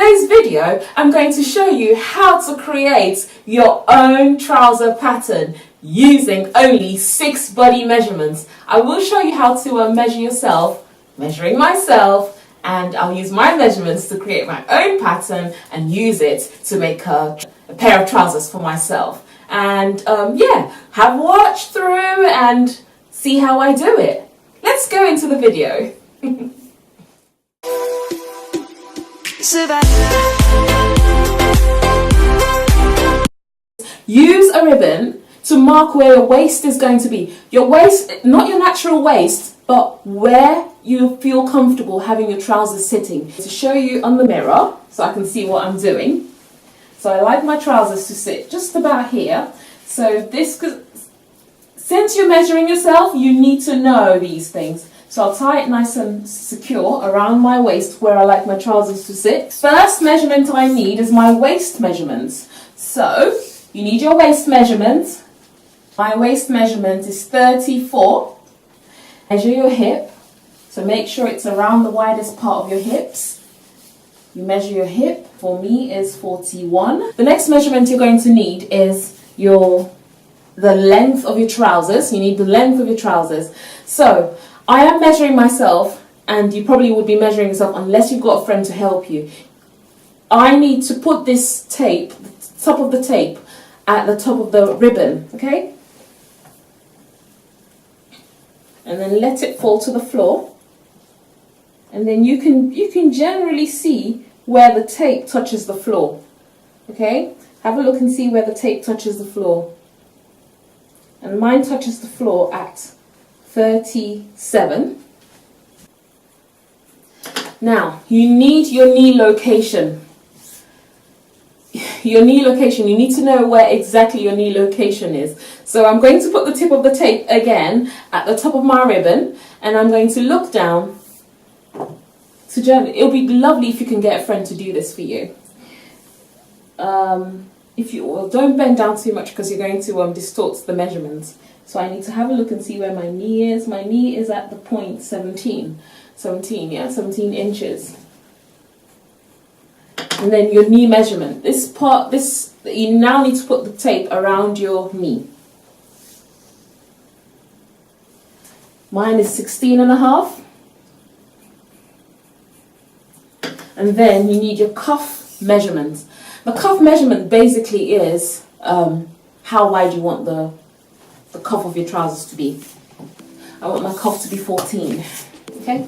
today's video, I'm going to show you how to create your own trouser pattern using only 6 body measurements. I will show you how to measure yourself, measuring myself, and I'll use my measurements to create my own pattern and use it to make a pair of trousers for myself. And yeah, have a watch through and see how I do it. Let's go into the video. Use a ribbon to mark where your waist is going to be. Your waist, not your natural waist, but where you feel comfortable having your trousers sitting. To show you on the mirror, so I can see what I'm doing. So I like my trousers to sit just about here. So this, since you're measuring yourself, you need to know these things. So I'll tie it nice and secure around my waist where I like my trousers to sit. First measurement I need is my waist measurements. So you need your waist measurement. My waist measurement is 34. Measure your hip. So make sure it's around the widest part of your hips. You measure your hip. For me is 41. The next measurement you're going to need is the length of your trousers. You need the length of your trousers. So I am measuring myself, and you probably would be measuring yourself unless you've got a friend to help you. I need to put this tape, the top of the tape, at the top of the ribbon, okay? And then let it fall to the floor. And then you can generally see where the tape touches the floor, okay? Have a look and see where the tape touches the floor. And mine touches the floor at 37. Now, you need your knee location. Your knee location, you need to know where exactly your knee location is. So I'm going to put the tip of the tape again at the top of my ribbon, and I'm going to look down. It'll be lovely if you can get a friend to do this for you. Don't bend down too much because you're going to distort the measurements. So I need to have a look and see where my knee is. My knee is at the point 17 inches. And then your knee measurement. You now need to put the tape around your knee. Mine is 16.5. And then you need your cuff measurement. The cuff measurement basically is how wide you want the cuff of your trousers to be. I want my cuff to be 14, okay?